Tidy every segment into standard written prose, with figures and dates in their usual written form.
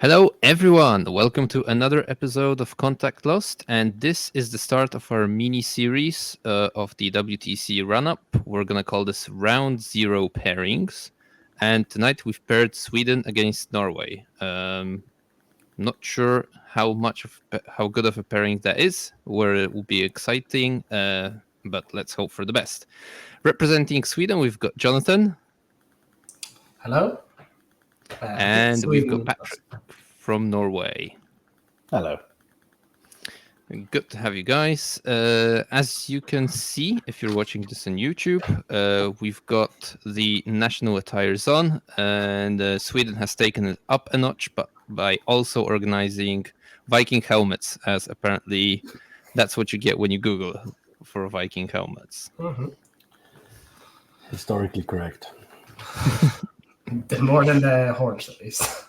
Hello, everyone. Welcome to another episode of Contact Lost. And this is the start of our mini series of the WTC run up. We're going to call this Round Zero Pairings. And tonight we've paired Sweden against Norway. Not sure how good of a pairing that is, where it will be exciting, but let's hope for the best. Representing Sweden, we've got Jonathan. Hello. And we've got Patrick from Norway. Hello. Good to have you guys. As you can see, if you're watching this on YouTube, we've got the national attires on, and Sweden has taken it up a notch, but by also organizing Viking helmets, as apparently that's what you get when you Google for Viking helmets. Mm-hmm. Historically correct. More than the horns, at least.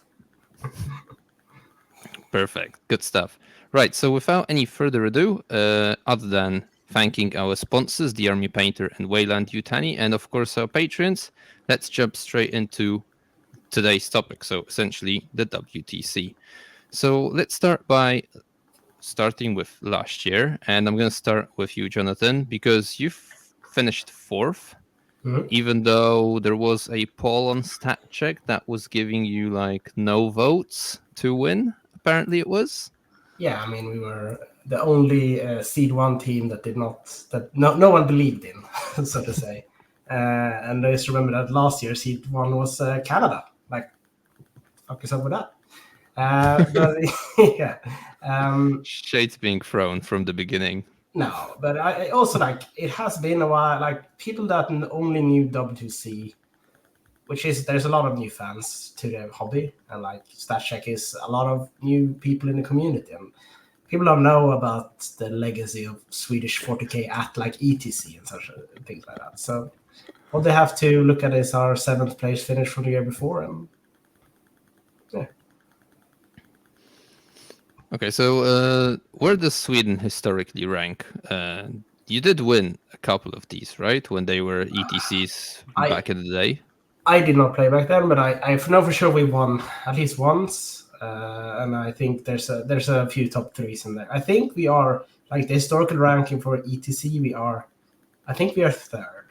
Perfect. Good stuff. Right. So without any further ado, other than thanking our sponsors, the Army Painter and Weyland-Yutani, and of course our patrons, let's jump straight into today's topic. So essentially the WTC. So let's start by starting with last year. And I'm going to start with you, Jonathan, because you've finished fourth. Mm-hmm. Even though there was a poll on StatCheck that was giving you like no votes to win, apparently it was. Yeah, I mean, we were the only seed one team that no one believed in, so to say. And I just remember that last year seed one was Canada. Like, fuck is up with that? But yeah, shades being thrown from the beginning. No, but I also like it has been a while. Like people that only knew WTC, which is there's a lot of new fans to the hobby, and like StatCheck is a lot of new people in the community, and people don't know about the legacy of Swedish 40k at like ETC and such things like that. So what they have to look at is our 7th place finish from the year before, and yeah. Okay, so where does Sweden historically rank? You did win a couple of these, right? When they were ETCs back in the day. I did not play back then, but I know for sure we won at least once, and I think there's a few top threes in there. I think we are like the historical ranking for ETC. I think we are third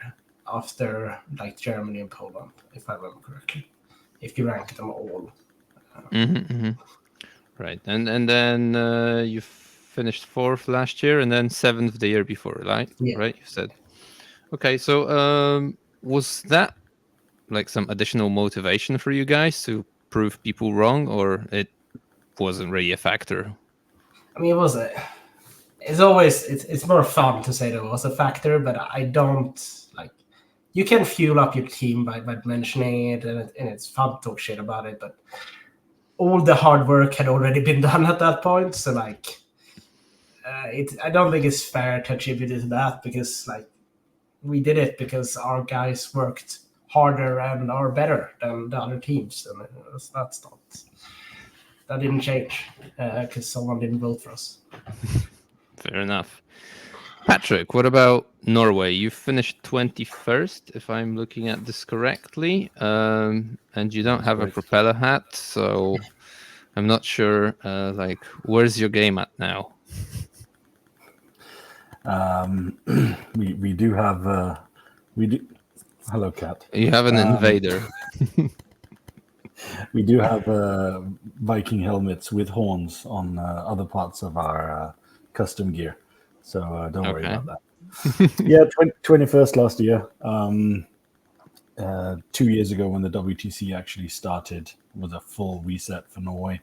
after like Germany and Poland, if I remember correctly. If you rank them all. Right, and then you finished fourth last year, and then 7th the year before, right? Yeah. Right, you said. Okay, so was that like some additional motivation for you guys to prove people wrong, or it wasn't really a factor? I mean, it's more fun to say that it was a factor, but I don't like. You can fuel up your team by mentioning it, and it's fun to talk shit about it, but all the hard work had already been done at that point, so like, I don't think it's fair to attribute it to that, because like we did it because our guys worked harder and are better than the other teams, and that didn't change because someone didn't vote for us. Fair enough. Patrick, what about Norway? You finished 21st, if I'm looking at this correctly, and you don't have a propeller hat, so I'm not sure. Like, where's your game at now? We do have Hello, cat. You have an invader. We do have Viking helmets with horns on other parts of our custom gear. So don't worry about that. Yeah, 21st last year. 2 years ago when the WTC actually started was a full reset for Norway,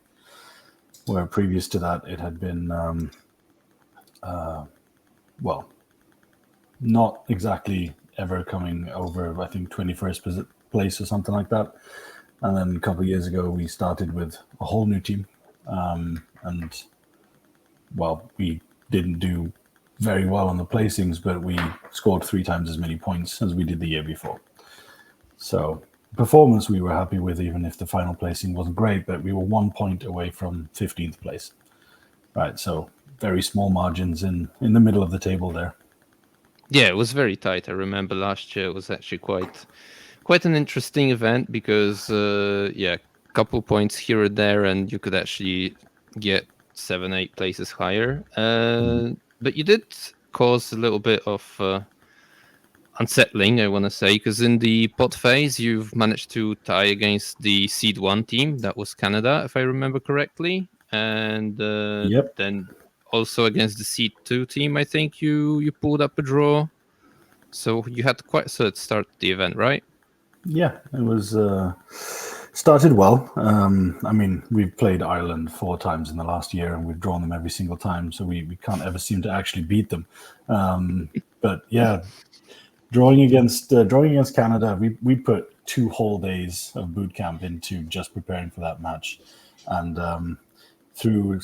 where previous to that it had been, not exactly ever coming over, I think 21st place or something like that. And then a couple of years ago we started with a whole new team. And we didn't do very well on the placings, but we scored 3 times as many points as we did the year before. So performance we were happy with, even if the final placing wasn't great, but we were 1 point away from 15th place. Right, so very small margins in the middle of the table there. Yeah, it was very tight. I remember last year it was actually quite an interesting event because, couple points here or there, and you could actually get 7-8 places higher. But you did cause a little bit of unsettling, I want to say, because in the pot phase, you've managed to tie against the Seed 1 team. That was Canada, if I remember correctly. And Yep. then also against the Seed 2 team, I think you pulled up a draw. So you had quite a solid start to the event, right? Yeah, it was started well. I mean, we've played Ireland 4 times in the last year, and we've drawn them every single time, so we can't ever seem to actually beat them. But yeah, drawing against Canada, we put 2 whole days of boot camp into just preparing for that match, and through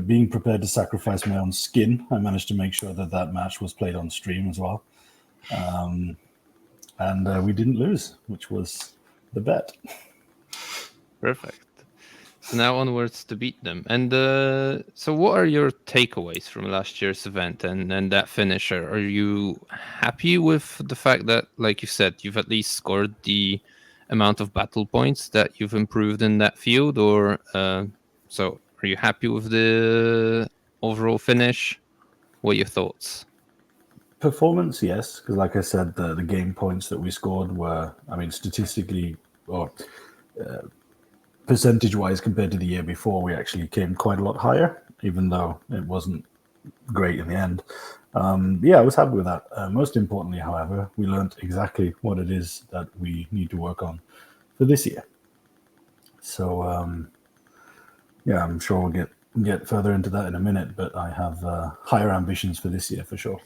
being prepared to sacrifice my own skin, I managed to make sure that match was played on stream as well. And we didn't lose, which was the bet. Perfect. So now onwards to beat them. And so what are your takeaways from last year's event and that finish? Are you happy with the fact that, like you said, you've at least scored the amount of battle points that you've improved in that field? Or so are you happy with the overall finish? What are your thoughts? Performance, yes, because like I said, the game points that we scored were, I mean, statistically or percentage-wise compared to the year before, we actually came quite a lot higher, even though it wasn't great in the end. Yeah, I was happy with that. Most importantly, however, we learned exactly what it is that we need to work on for this year. So, yeah, I'm sure we'll get further into that in a minute, but I have higher ambitions for this year for sure.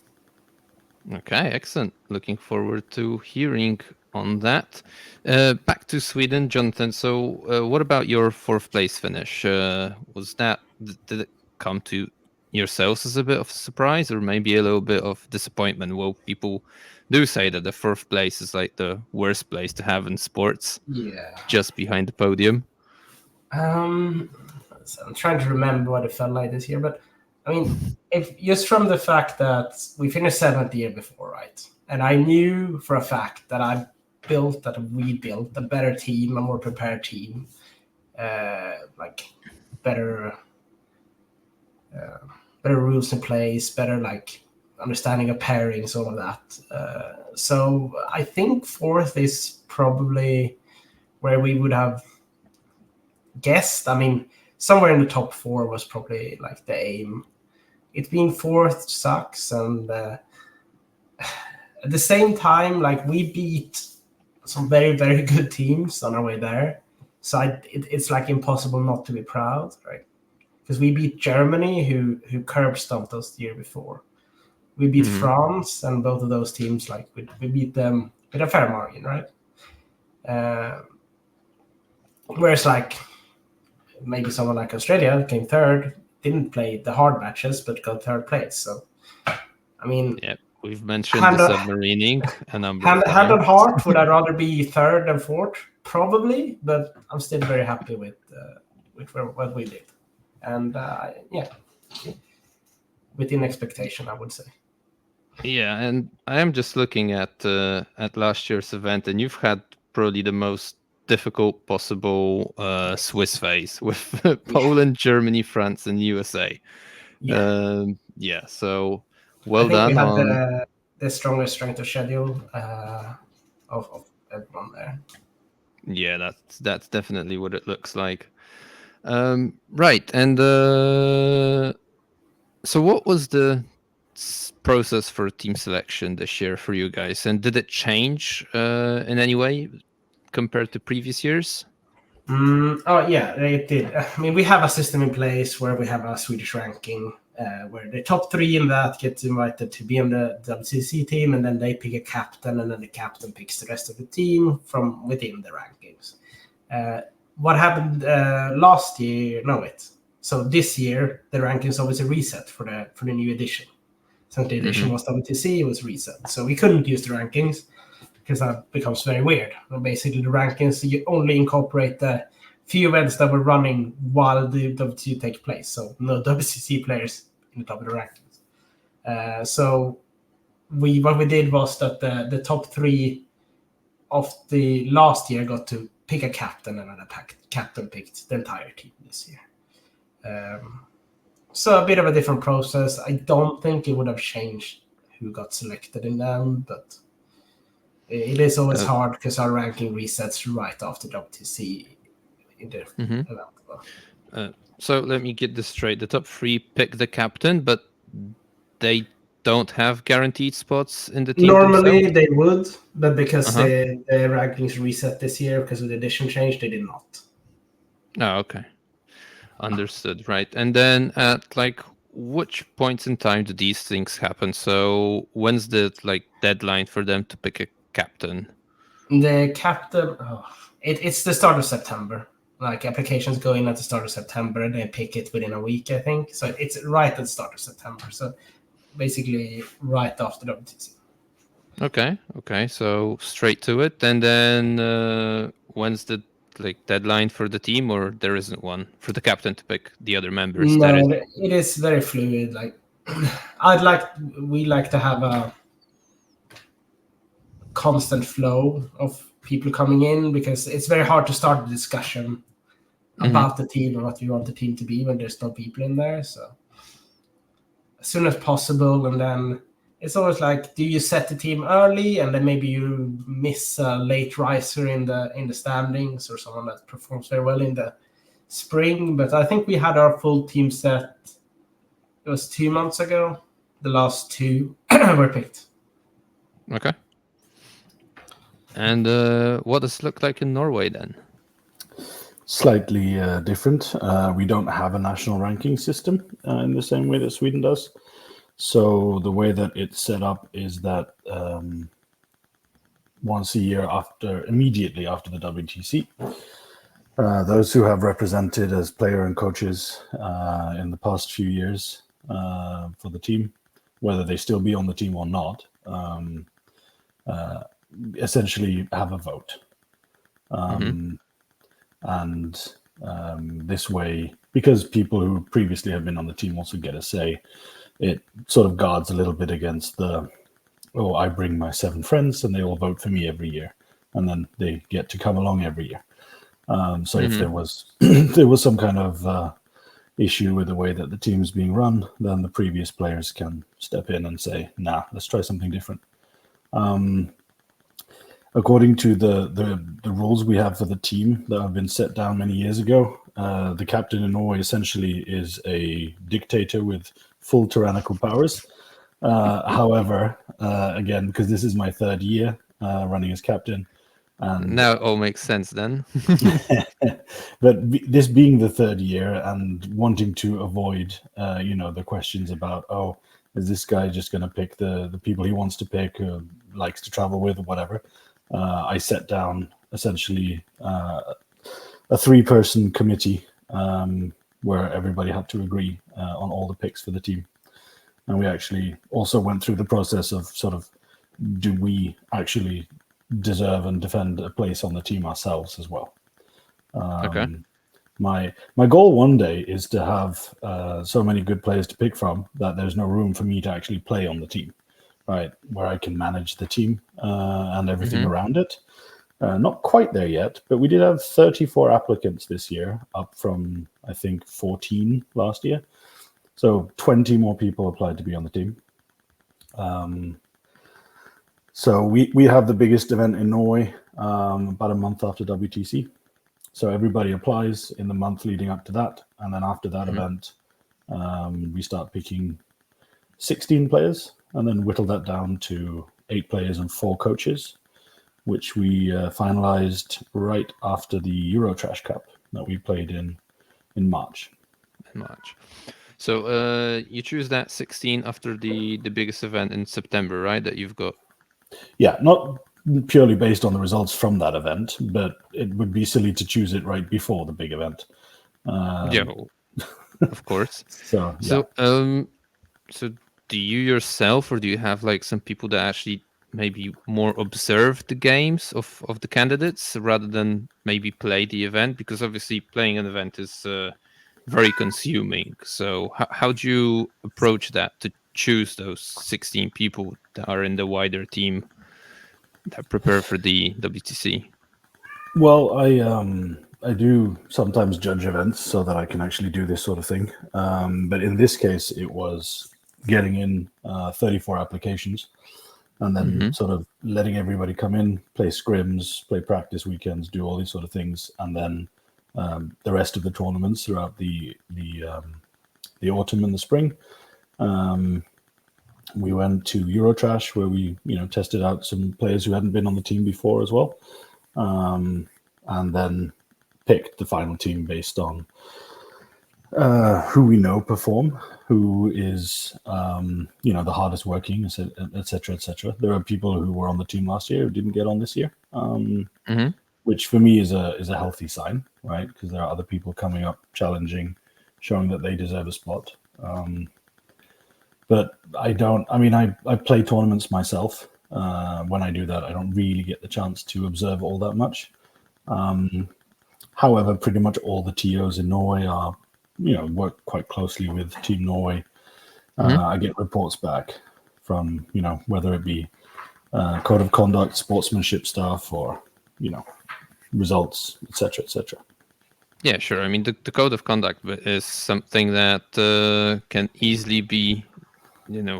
Okay, excellent. Looking forward to hearing on that. Back to Sweden, Jonathan. So, what about your 4th place finish? Was that did it come to yourselves as a bit of a surprise, or maybe a little bit of disappointment? Well, people do say that the 4th place is like the worst place to have in sports. Yeah. Just behind the podium. So I'm trying to remember what it felt like this year, but I mean, if just from the fact that we finished 7th the year before, right? And I knew for a fact that we built a better team, a more prepared team, like better rules in place, better like understanding of pairings, all of that. So I think 4th is probably where we would have guessed. I mean, somewhere in the top 4 was probably like the aim. It being 4th sucks, and at the same time, like we beat some very, very good teams on our way there. So it's like impossible not to be proud, right? Because we beat Germany, who curb stomped us the year before. We beat France, and both of those teams, like we beat them with a fair margin, right? Whereas like maybe someone like Australia came 3rd, didn't play the hard matches, but got 3rd place. So, I mean, yeah, we've mentioned the submarining a number of times. Hand on heart, would I rather be 3rd than 4th? Probably, but I'm still very happy with what we did, and yeah, within expectation, I would say. Yeah, and I am just looking at last year's event, and you've had probably the most difficult possible Swiss phase with Poland, Germany, France, and USA. Yeah, so well done. We had the strongest strength of schedule of everyone there. Yeah, that's definitely what it looks like. Right, and so what was the process for team selection this year for you guys, and did it change in any way compared to previous years? Oh yeah, it did. I mean, we have a system in place where we have a Swedish ranking where the top 3 in that get invited to be on the WTC team, and then they pick a captain, and then the captain picks the rest of the team from within the rankings. What happened last year? So this year the rankings obviously reset for the new edition. Since the edition was WTC, it was reset. So we couldn't use the rankings, because that becomes very weird. And basically, the rankings, you only incorporate the few events that were running while the WTC takes place. So no WTC players in the top of the rankings. So what we did was that the top 3 of the last year got to pick a captain, and then a captain picked the entire team this year. So a bit of a different process. I don't think it would have changed who got selected in the end, but it is always hard because our ranking resets right after WTC in the event. So let me get this straight. The top 3 pick the captain, but they don't have guaranteed spots in the team Normally themselves? they would, but because the rankings reset this year because of the edition change, they did not. Oh, okay. Understood, right. And then at like which points in time do these things happen? So when's the like deadline for them to pick a captain? The captain, it's the start of September. Like applications go in at the start of September and they pick it within a week, I think. So it's right at the start of September. So basically right after WTC. Okay. So straight to it. And then when's the like deadline for the team, or there isn't one for the captain to pick the other members? No, That is. it is very fluid. Like we like to have a constant flow of people coming in because it's very hard to start a discussion about the team and what you want the team to be when there's no people in there. So as soon as possible, and then it's always like, do you set the team early and then maybe you miss a late riser in the standings or someone that performs very well in the spring? But I think we had our full team set. It was 2 months ago. The last 2 were picked. Okay. And what does it look like in Norway then? Slightly different. We don't have a national ranking system in the same way that Sweden does. So the way that it's set up is that once a year immediately after the WTC, those who have represented as player and coaches in the past few years for the team, whether they still be on the team or not, essentially have a vote. And this way, because people who previously have been on the team also get a say, it sort of guards a little bit against I bring my 7 friends and they all vote for me every year, and then they get to come along every year. So if there was there was some kind of issue with the way that the team's being run, then the previous players can step in and say, nah, let's try something different. According to the rules we have for the team that have been set down many years ago, the captain in Norway essentially is a dictator with full tyrannical powers. However, again, because this is my 3rd year running as captain, and now it all makes sense then. but this being the 3rd year and wanting to avoid, the questions about, is this guy just going to pick the people he wants to pick, likes to travel with, or whatever? I set down essentially a 3-person committee where everybody had to agree on all the picks for the team. And we actually also went through the process of sort of, do we actually deserve and defend a place on the team ourselves as well? Okay. My goal one day is to have so many good players to pick from that there's no room for me to actually play on the team, right? Where I can manage the team and everything around it. Not quite there yet, but we did have 34 applicants this year, up from, I think, 14 last year. So 20 more people applied to be on the team. So we have the biggest event in Norway about a month after WTC. So everybody applies in the month leading up to that. And then after that event, we start picking 16 players and then whittle that down to 8 players and 4 coaches, which we finalized right after the Eurotrash Cup that we played in March. So you choose that 16 after the biggest event in September, right? That you've got. Yeah, not purely based on the results from that event, but it would be silly to choose it right before the big event. Yeah, of course. So do you yourself, or do you have like some people that actually maybe more observe the games of the candidates rather than maybe play the event? Because obviously playing an event is very consuming. So how do you approach that to choose those 16 people that are in the wider team that prepare for the WTC? Well, I do sometimes judge events so that I can actually do this sort of thing. But in this case, it was getting in 34 applications and then sort of letting everybody come in, play scrims, play practice weekends, do all these sort of things, and then the rest of the tournaments throughout the autumn and the spring. We went to Eurotrash where we tested out some players who hadn't been on the team before as well. And then picked the final team based on who we know perform, who is the hardest working, etc., etc. There are people who were on the team last year who didn't get on this year, which for me is a healthy sign, right? Because there are other people coming up, challenging, showing that they deserve a spot. But I don't. I mean, I play tournaments myself. When I do that, I don't really get the chance to observe all that much. However, pretty much all the TOs in Norway are, work quite closely with Team Norway. I get reports back from, whether it be code of conduct, sportsmanship stuff, or, results, etc., etc. Yeah, sure. I mean, the code of conduct is something that can easily be,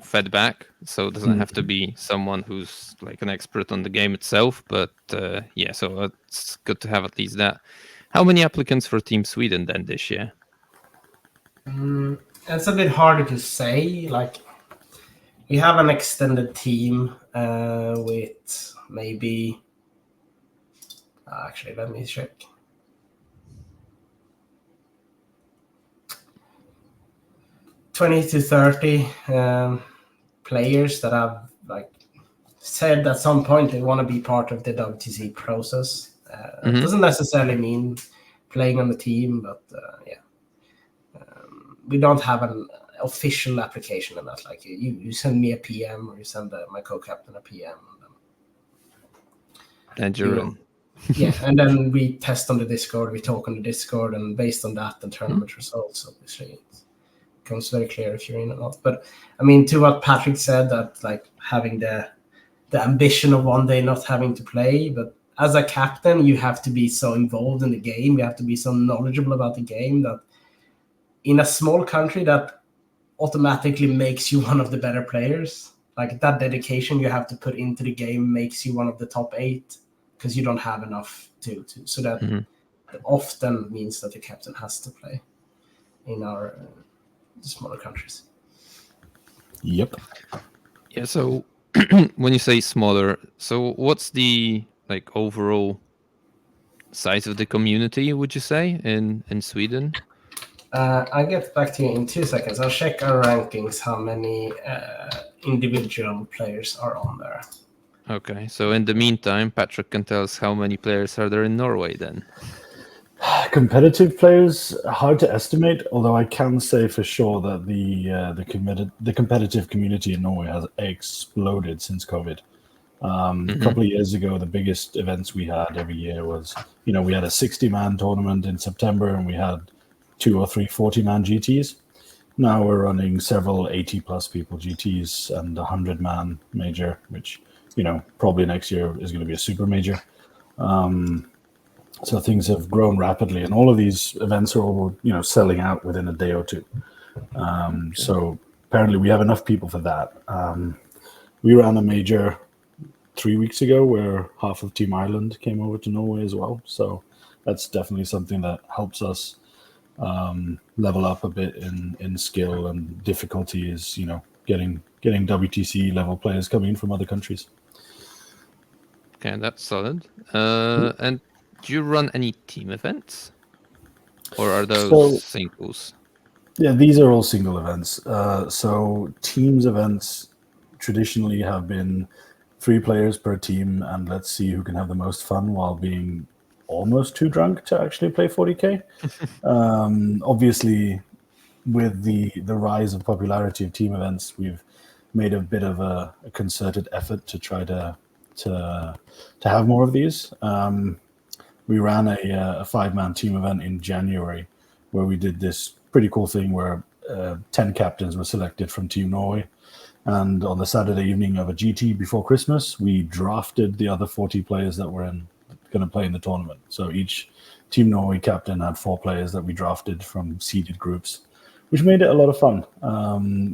fed back. So it doesn't have to be someone who's like an expert on the game itself. But yeah, so it's good to have at least that. How many applicants for Team Sweden then this year? It's a bit harder to say. Like, we have an extended team with maybe. Actually, let me check. $20 to $30 players that have said at some point they want to be part of the WTC process. It doesn't necessarily mean playing on the team, but we don't have an official application on that. Like you send me a PM or you send my co-captain a PM. And you're in. Yeah, and then we test on the Discord, we talk on the Discord, and based on that, the tournament results, obviously, it becomes very clear if you're in or not. But I mean, to what Patrick said, that like having the ambition of one day not having to play, but as a captain, you have to be so involved in the game, you have to be so knowledgeable about the game that in a small country that automatically makes you one of the better players. Like that dedication you have to put into the game makes you one of the top 8 because you don't have enough to. So that often means that the captain has to play in our smaller countries. Yep. Yeah, so when you say smaller, so what's the like overall size of the community, would you say, in Sweden? I'll get back to you in 2 seconds. I'll check our rankings, how many individual players are on there. Okay, so in the meantime, Patrick can tell us how many players are there in Norway then? Competitive players, hard to estimate, although I can say for sure that the competitive community in Norway has exploded since COVID. A couple of years ago, the biggest events we had every year was, we had a 60-man tournament in September and we had 2 or 3 40-man GTs. Now we're running several 80-plus people GTs and a 100-man major, which, probably next year is going to be a super major. So things have grown rapidly, and all of these events are all, selling out within a day or two. So apparently we have enough people for that. We ran a major 3 weeks ago where half of Team Ireland came over to Norway as well. So that's definitely something that helps us level up a bit in skill and difficulty is, getting WTC level players coming in from other countries. Okay, that's solid. And do you run any team events? Or are those singles? Yeah, these are all single events. So teams events traditionally have been 3 players per team, and let's see who can have the most fun while being almost too drunk to actually play 40K. Obviously, with the rise of popularity of team events, we've made a bit of a concerted effort to try to have more of these. We ran a 5-man team event in January where we did this pretty cool thing where 10 captains were selected from Team Norway. And on the Saturday evening of a GT before Christmas, we drafted the other 40 players that were in going to play in the tournament. So each Team Norway captain had 4 players that we drafted from seeded groups, which made it a lot of fun.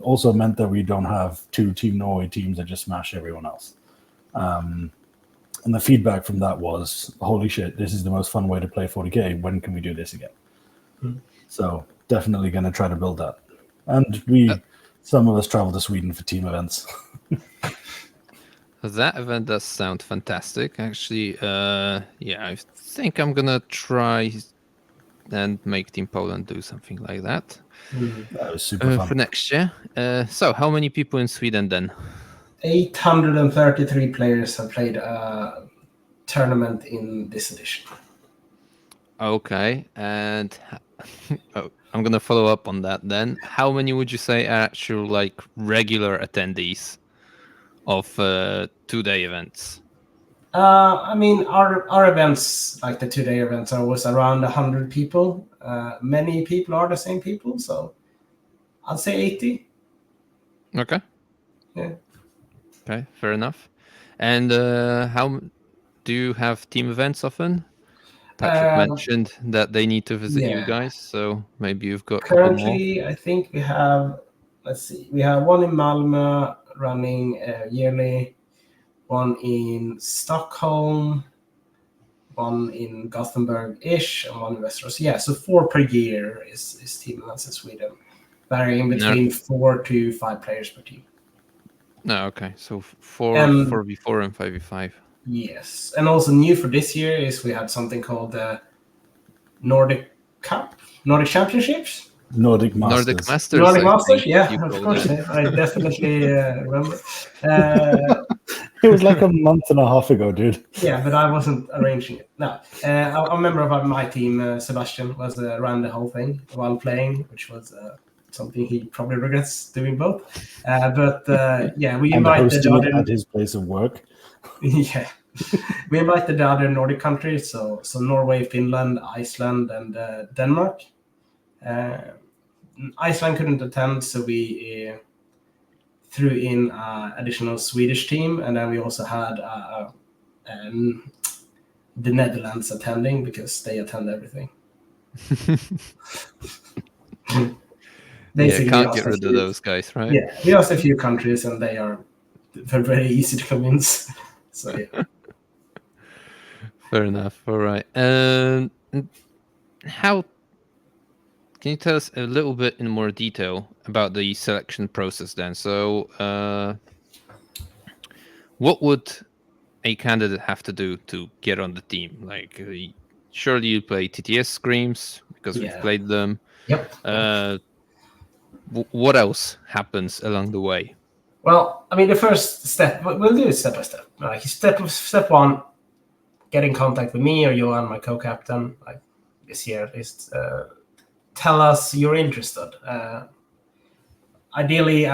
Also meant that we don't have 2 Team Norway teams that just smash everyone else. And the feedback from that was, holy shit, this is the most fun way to play 40K. When can we do this again? So definitely going to try to build that. And some of us travel to Sweden for team events. That event does sound fantastic. Actually, I think I'm going to try and make Team Poland do something like that. That was super fun. For next year. So how many people in Sweden then? 833 players have played a tournament in this edition. Okay, and I'm going to follow up on that then. How many would you say are actual like regular attendees of 2-day events? I mean, our events, like the 2-day events, are always around 100 people. Many people are the same people, so I'd say 80. Okay. Yeah. Okay, fair enough. And how do you have team events often? Patrick mentioned that they need to visit you guys, so maybe you've got currently, a couple more. I think we have, let's see, we have one in Malmö running yearly, one in Stockholm, one in Gothenburg-ish, and one in Västerås. Yeah, so 4 per year is team events in Sweden, varying between 4 to 5 players per team. No, okay. So 4v4 and 5v5. Yes, and also new for this year is we had something called the Nordic Cup, Nordic Championships. Nordic Masters. Nordic Masters, yeah, of course. I definitely remember. It was like a month and a half ago, dude. Yeah, but I wasn't arranging it. No, a member of my team, Sebastian, ran the whole thing while playing, which was something he probably regrets doing both. We invited at his place of work. Yeah, we invited the other Nordic countries, so Norway, Finland, Iceland, and Denmark. Iceland couldn't attend, so we threw in an additional Swedish team, and then we also had the Netherlands attending because they attend everything. Basically, can't get rid of those guys, right? Yeah, we asked a few countries, and they are very, very easy to convince. So yeah. Fair enough. All right. How can you tell us a little bit in more detail about the selection process then? So, what would a candidate have to do to get on the team? Like, surely you play TTS screams because we've played them. Yep. What else happens along the way? Well, I mean, the first step, we'll do it step by step. Like step 1, get in contact with me or Johan, my co-captain, like this year at least. Tell us you're interested. Ideally,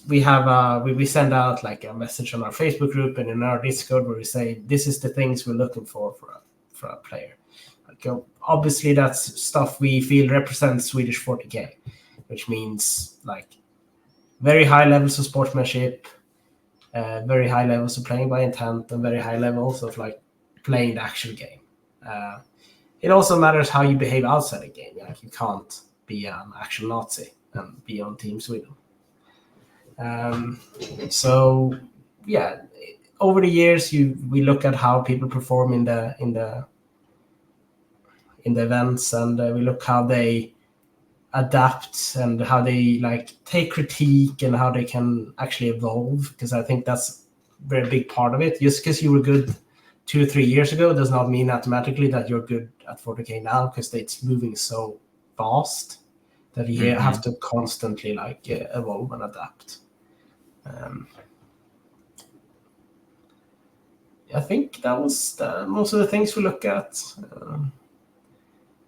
we send out like a message on our Facebook group and in our Discord where we say this is the things we're looking for a player. Like, obviously, that's stuff we feel represents Swedish 40K, which means like very high levels of sportsmanship, very high levels of playing by intent, and very high levels of like playing the actual game. It also matters how you behave outside the game. Like you can't be an actual Nazi and be on Team Sweden. So yeah, over the years, we look at how people perform in the events, and we look how they adapt and how they like take critique and how they can actually evolve, because I think that's a very big part of it. Just because you were good 2 or 3 years ago does not mean automatically that you're good at 40K now, because it's moving so fast that you have to constantly like evolve and adapt. I think that was most of the things we look at.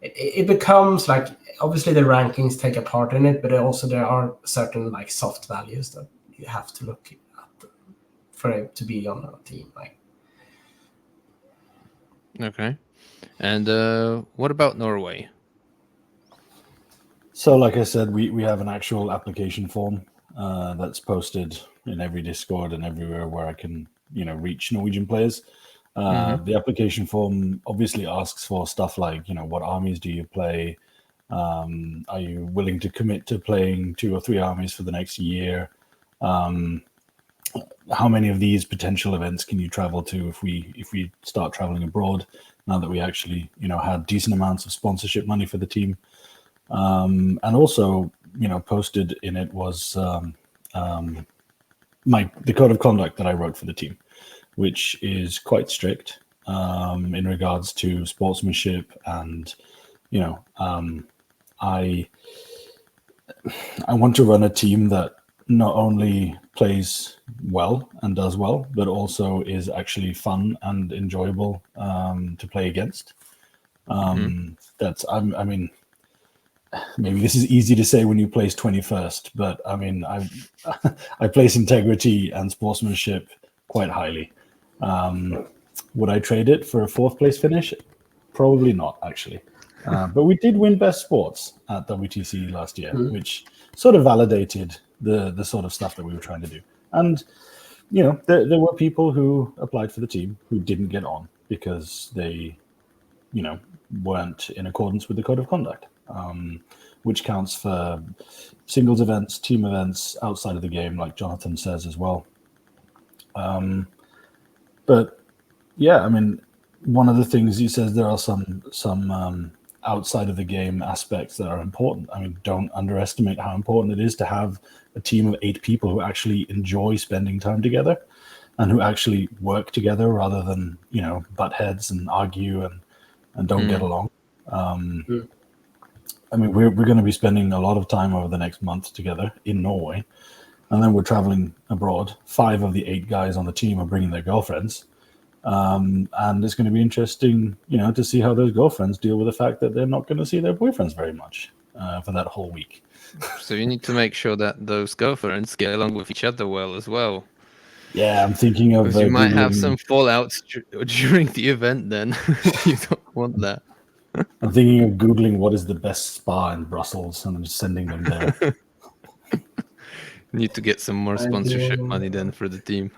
It becomes like, obviously the rankings take a part in it, but also there are certain like soft values that you have to look at for it to be on a team. Like, okay, and what about Norway? So, like I said, we have an actual application form that's posted in every Discord and everywhere where I can reach Norwegian players. The application form obviously asks for stuff like, what armies do you play? Are you willing to commit to playing 2 or 3 armies for the next year? How many of these potential events can you travel to if we start traveling abroad? Now that we actually had decent amounts of sponsorship money for the team, and also posted in it was the code of conduct that I wrote for the team, which is quite strict in regards to sportsmanship, and I want to run a team that not only plays well and does well, but also is actually fun and enjoyable to play against. That's I mean, maybe this is easy to say when you place 21st, but I mean, I place integrity and sportsmanship quite highly. Would I trade it for a 4th place finish? Probably not, actually. But we did win best sports at WTC last year, which sort of validated the sort of stuff that we were trying to do. And there were people who applied for the team who didn't get on because they weren't in accordance with the code of conduct, which counts for singles events, team events outside of the game, like Jonathan says as well. But yeah, I mean, one of the things he says, there are some outside of the game aspects that are important. I mean, don't underestimate how important it is to have a team of 8 people who actually enjoy spending time together and who actually work together rather than butt heads and argue and don't get along. I mean, we're going to be spending a lot of time over the next month together in Norway, and then we're traveling abroad. 5 of the 8 guys on the team are bringing their girlfriends. And it's going to be interesting, to see how those girlfriends deal with the fact that they're not going to see their boyfriends very much for that whole week. So you need to make sure that those girlfriends get along with each other well as well. Yeah, I'm thinking of... Because you might have some fallouts during the event then. You don't want that. I'm thinking of Googling what is the best spa in Brussels, and I'm just sending them there. Need to get some more sponsorship money then for the team.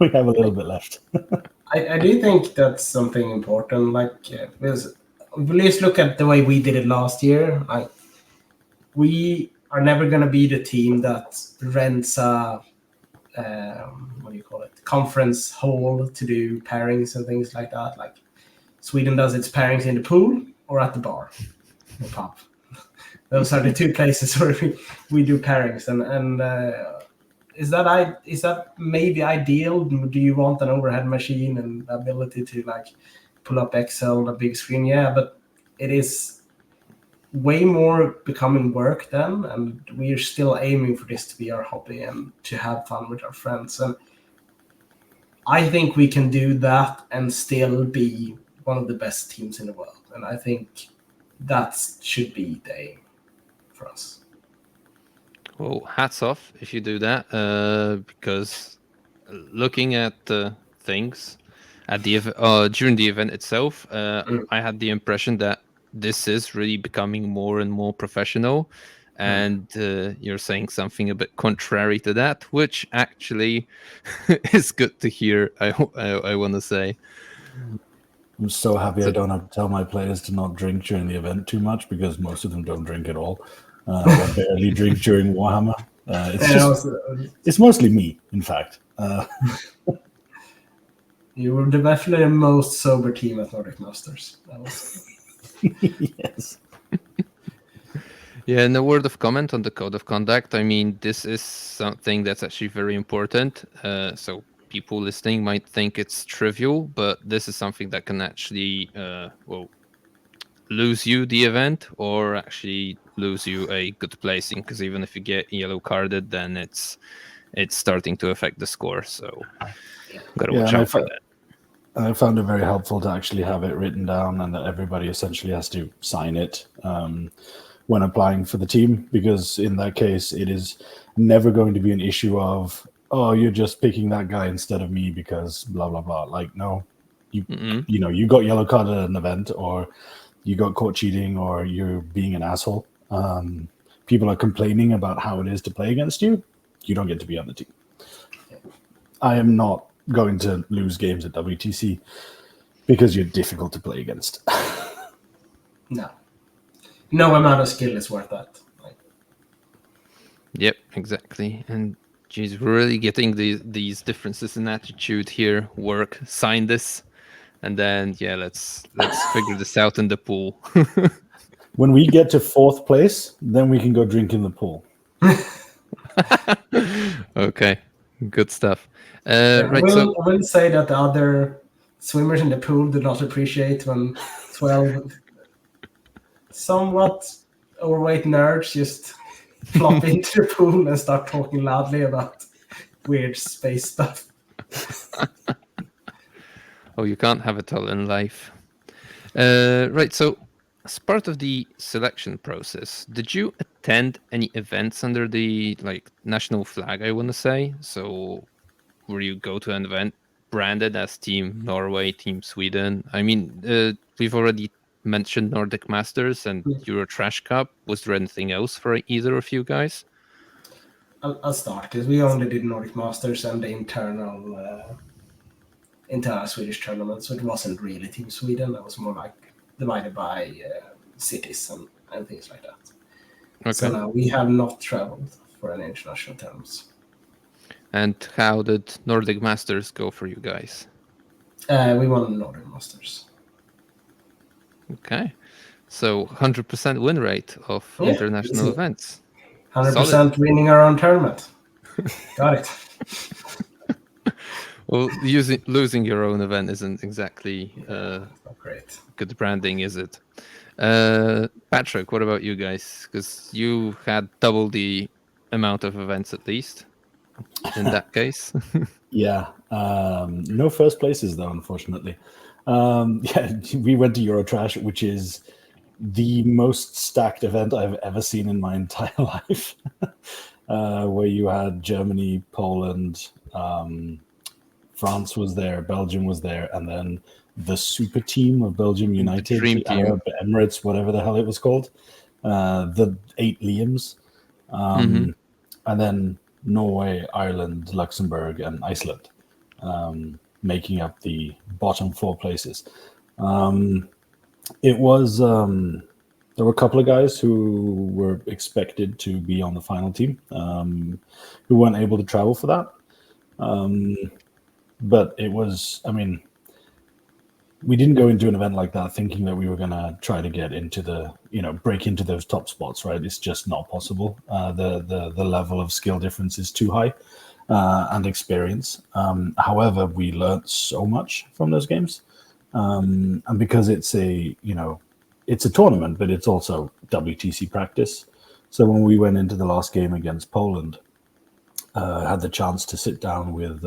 We have a little bit left. I do think that's something important. Because let's look at the way we did it last year. We are never going to be the team that rents a conference hall to do pairings and things like that. Like Sweden does its pairings in the pool or at the bar or pub. Those are the 2 places where we do pairings. And is that maybe ideal? Do you want an overhead machine and the ability to pull up Excel on a big screen? Yeah, but it is way more becoming work then, and we are still aiming for this to be our hobby and to have fun with our friends. And I think we can do that and still be one of the best teams in the world. And I think that should be the aim for us. Well, hats off if you do that, because looking at things at the during the event itself, I had the impression that this is really becoming more and more professional, and you're saying something a bit contrary to that, which actually is good to hear. I want to say. I'm so happy I don't have to tell my players to not drink during the event too much, because most of them don't drink at all. Or barely drink during Warhammer. It's mostly me, in fact. You were definitely the most sober team at Nordic Masters. Yes. Yeah, and a word of comment on the code of conduct. I mean, this is something that's actually very important. So people listening might think it's trivial, but this is something that can actually, lose you the event or actually lose you a good placing. Because even if you get yellow carded, then it's starting to affect the score. So gotta watch out for that. I found it very helpful to actually have it written down, and that everybody essentially has to sign it when applying for the team, because in that case, it is never going to be an issue of, oh, you're just picking that guy instead of me because blah, blah, blah. Like, no, you got yellow carded at an event, or you got caught cheating, or you're being an asshole. People are complaining about how it is to play against you. You don't get to be on the team. I am not going to lose games at WTC because you're difficult to play against. No amount of skill is worth that. Yep, exactly. And geez, we're really getting these differences in attitude here. Work, sign this, and then let's figure this out in the pool. When we get to 4th place, then we can go drink in the pool. Okay, good stuff. I Right, will say that the other swimmers in the pool do not appreciate when 12 somewhat overweight nerds just flop into the pool and start talking loudly about weird space stuff. oh, you can't have it all in life. Right, so as part of the selection process, did you attend any events under the national flag, I want to say? So where you go to an event branded as Team Norway, Team Sweden? I mean, we've already mentioned Nordic Masters and Euro Trash Cup. Was there anything else for either of you guys? I'll start because we only did Nordic Masters and the internal Swedish tournament, so it wasn't really Team Sweden. It was more like divided by cities and things like that. Okay. So now we have not traveled for any international tournaments. And how did Nordic Masters go for you guys? We won Nordic Masters. Okay. So 100% win rate of international events. 100% winning our own tournament. Got it. Well, losing your own event isn't exactly not great. Good branding, is it? Patrick, what about you guys? Because you had double the amount of events at least in that case. Yeah. No first places, though, unfortunately. We went to Eurotrash, which is the most stacked event I've ever seen in my entire life, where you had Germany, Poland, France was there, Belgium was there, and then the super team of Belgium United, Dream Team. Arab Emirates, whatever the hell it was called, the 8 Liams, and then Norway, Ireland, Luxembourg, and Iceland, making up the bottom 4 places. It was there were a couple of guys who were expected to be on the final team who weren't able to travel for that. But it was, I mean, we didn't go into an event like that thinking that we were going to try to get into break into those top spots, right? It's just not possible. The level of skill difference is too high, and experience. However, we learned so much from those games. And because it's a tournament, but it's also WTC practice. So when we went into the last game against Poland, had the chance to sit down with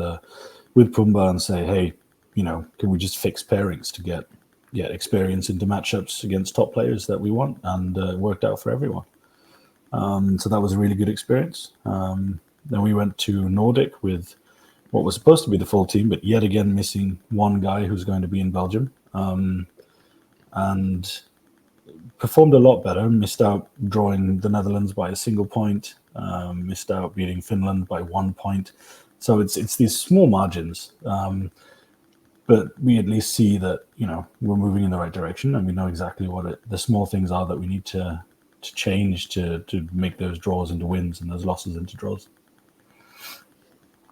Pumba and say, hey, can we just fix pairings to get experience into matchups against top players that we want? And it worked out for everyone. So that was a really good experience. Then we went to Nordic with what was supposed to be the full team, but yet again missing one guy who's going to be in Belgium. And performed a lot better, missed out drawing the Netherlands by a single point, missed out beating Finland by 1 point. So it's these small margins. But we at least see that, we're moving in the right direction, and we know exactly what the small things are that we need to change to make those draws into wins and those losses into draws.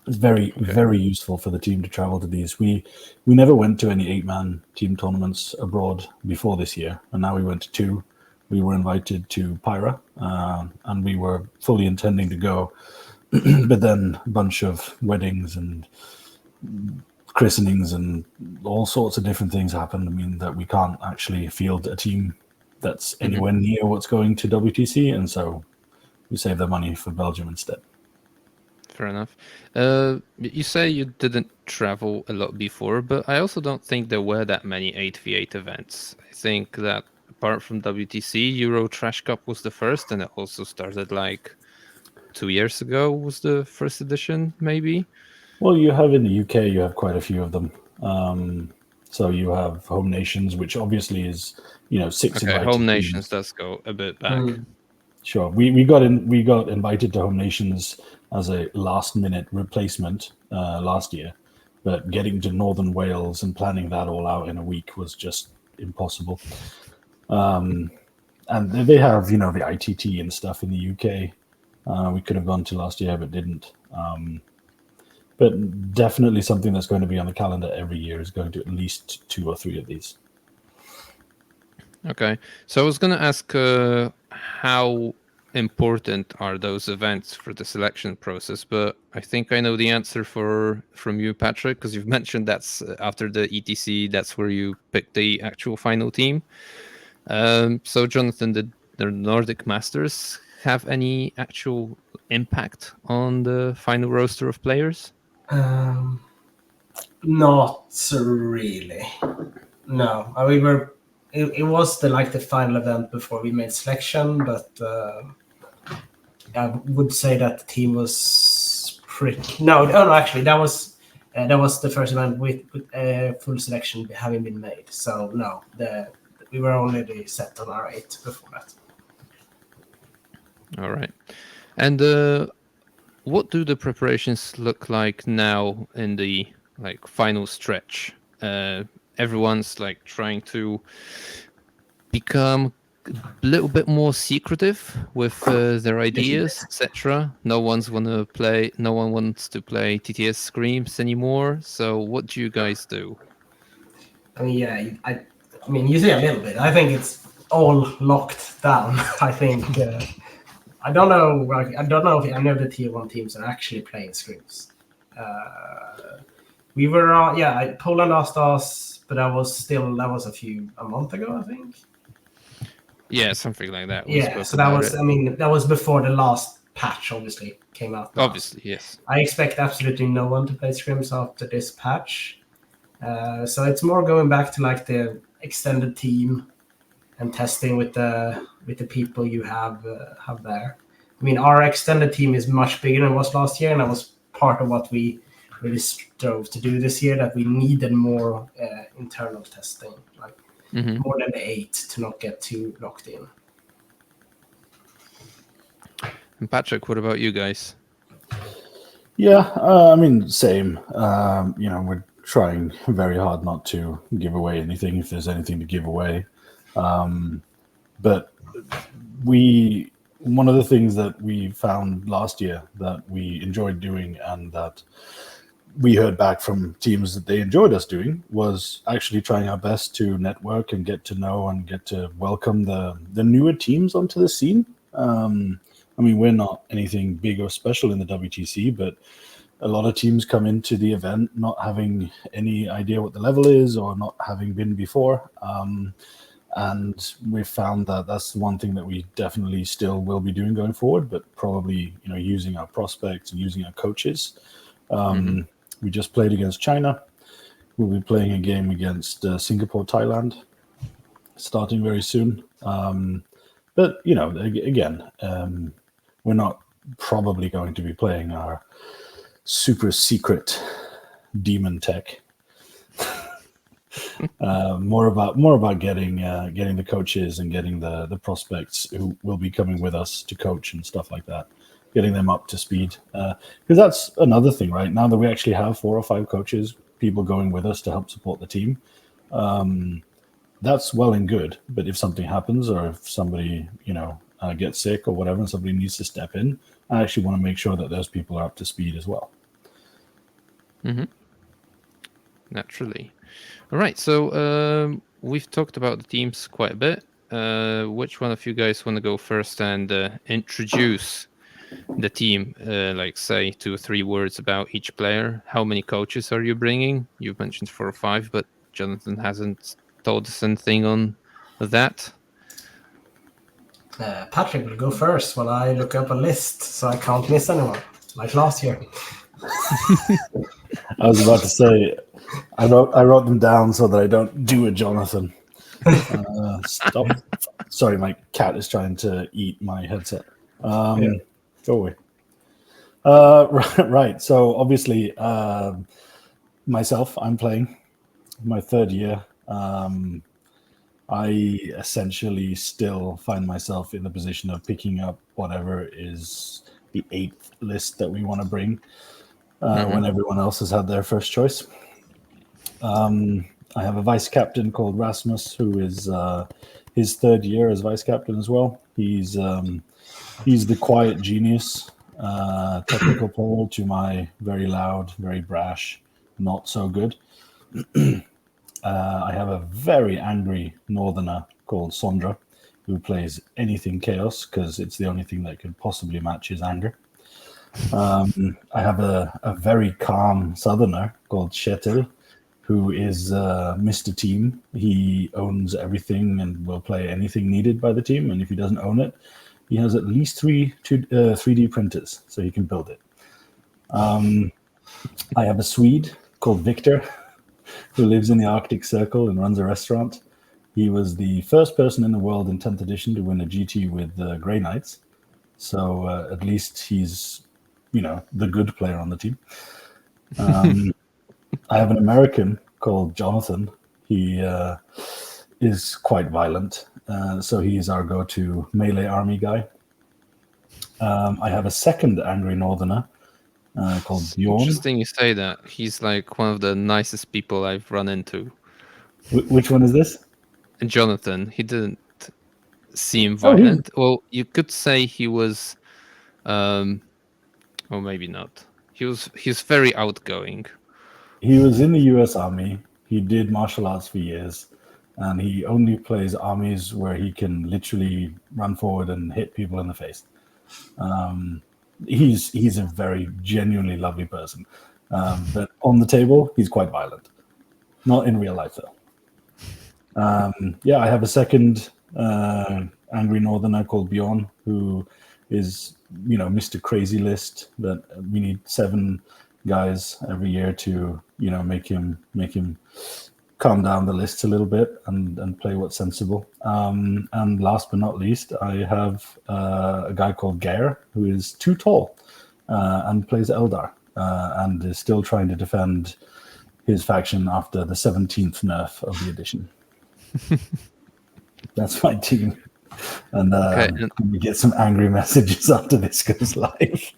It's very, very useful for the team to travel to these. We never went to any 8-man team tournaments abroad before this year, and now we went to 2. We were invited to Pyra, and we were fully intending to go, but then a bunch of weddings and christenings and all sorts of different things happened. I mean, that we can't actually field a team that's anywhere near what's going to WTC, and so we save the money for Belgium instead. Fair enough. You say you didn't travel a lot before, but I also don't think there were that many 8v8 events. I think that apart from WTC, Euro Trash Cup was the first, and it also started 2 years ago was the first edition, maybe. Well, you have in the UK, you have quite a few of them. So you have Home Nations, which obviously is 6 invited Home Nations does go a bit back. Sure, we got invited to Home Nations as a last minute replacement last year, but getting to Northern Wales and planning that all out in a week was just impossible. And they have, the ITT and stuff in the UK. We could have gone to last year, but didn't. But definitely something that's going to be on the calendar every year is going to at least 2 or 3 of these. Okay, so I was going to ask how important are those events for the selection process, but I think I know the answer from you, Patrick, because you've mentioned that's after the ETC, that's where you pick the actual final team. So Jonathan, did the Nordic Masters have any actual impact on the final roster of players? Not really. No, we were. It was the final event before we made selection, but I would say that the team was pretty. No, actually, that was the first event with full selection having been made. So no, we were already set on our 8 before that. All right, and what do the preparations look like now in the final stretch? Everyone's trying to become a little bit more secretive with their ideas, etc. No one wants to play TTS Screams anymore. So what do you guys do? I mean, yeah, I mean, you say a little bit. I think it's all locked down. I think I don't know. I don't know if any of the tier 1 teams are actually playing Screams. We were, Poland asked us, but that was a month ago, I think. Yeah, something like that. So that was before the last patch, obviously, came out. Obviously, yes. I expect absolutely no one to play Scrims after this patch. So it's more going back to the extended team and testing with the people you have there. I mean, our extended team is much bigger than it was last year, and that was part of what we really strove to do this year, that we needed more internal testing, more than the 8 to not get too locked in. And Patrick, what about you guys? Yeah, I mean, same. We're trying very hard not to give away anything if there's anything to give away. But one of the things that we found last year that we enjoyed doing and that we heard back from teams that they enjoyed us doing was actually trying our best to network and get to know and get to welcome the newer teams onto the scene. I mean, we're not anything big or special in the WTC, but a lot of teams come into the event not having any idea what the level is or not having been before. And we've found that that's one thing that we definitely still will be doing going forward, but probably, using our prospects and using our coaches. We just played against China. We'll be playing a game against Singapore, Thailand, starting very soon. But, again, we're not probably going to be playing our super secret demon tech. More about getting the coaches and getting the prospects who will be coming with us to coach and stuff like that, getting them up to speed. Because that's another thing, right? Now that we actually have 4 or 5 coaches, people going with us to help support the team, that's well and good. But if something happens or if somebody, gets sick or whatever, and somebody needs to step in, I actually want to make sure that those people are up to speed as well. Naturally. All right, so we've talked about the teams quite a bit. Which one of you guys want to go first and introduce the team? Say 2 or 3 words about each player. How many coaches are you bringing? You've mentioned 4 or 5, but Jonathan hasn't told us anything on that. Patrick will go first while I look up a list so I can't miss anyone, like last year. I was about to say, I wrote them down so that I don't do a Jonathan. Stop. Sorry, my cat is trying to eat my headset. Go away. Right. So obviously, myself, I'm playing my 3rd year. I essentially still find myself in the position of picking up whatever is the 8th list that we want to bring. when everyone else has had their first choice. I have a vice captain called Rasmus, who is his third year as vice captain as well. He's the quiet genius, technical player to my very loud, very brash, not so good. I have a very angry northerner called Sondra, who plays anything chaos because it's the only thing that could possibly match his anger. I have a very calm southerner called Kjetil, who is Mr. Team. He owns everything and will play anything needed by the team. And if he doesn't own it, he has at least 3D printers, so he can build it. I have a Swede called Victor, who lives in the Arctic Circle and runs a restaurant. He was the first person in the world in 10th edition to win a GT with the Grey Knights. So at least he's, the good player on the team. I have an American called Jonathan. He is quite violent. So he's our go-to melee army guy. I have a second angry northerner called Bjorn. Interesting you say that. He's like one of the nicest people I've run into. Which one is this? And Jonathan, he didn't seem violent. Well, you could say he was, or maybe not. He's very outgoing. He was in the US Army. He did martial arts for years, and he only plays armies where he can literally run forward and hit people in the face. He's a very genuinely lovely person, but on the table he's quite violent. Not in real life though. I have a second angry northerner called Bjorn, who is Mr. Crazy List, that we need 7 guys every year to make him calm down the lists a little bit and play what's sensible. And last but not least, I have a guy called Geir, who is too tall and plays Eldar and is still trying to defend his faction after the 17th nerf of the edition. That's my team. And we get some angry messages after this goes live.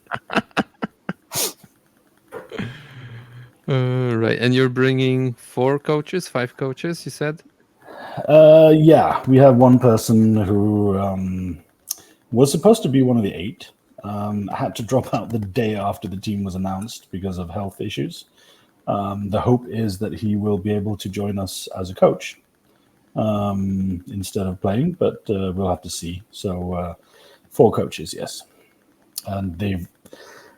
Right, and you're bringing 5 coaches, you said? Yeah, we have one person who was supposed to be one of the 8. Had to drop out the day after the team was announced because of health issues. The hope is that he will be able to join us as a coach instead of playing, but we'll have to see. So 4 coaches, yes. And they've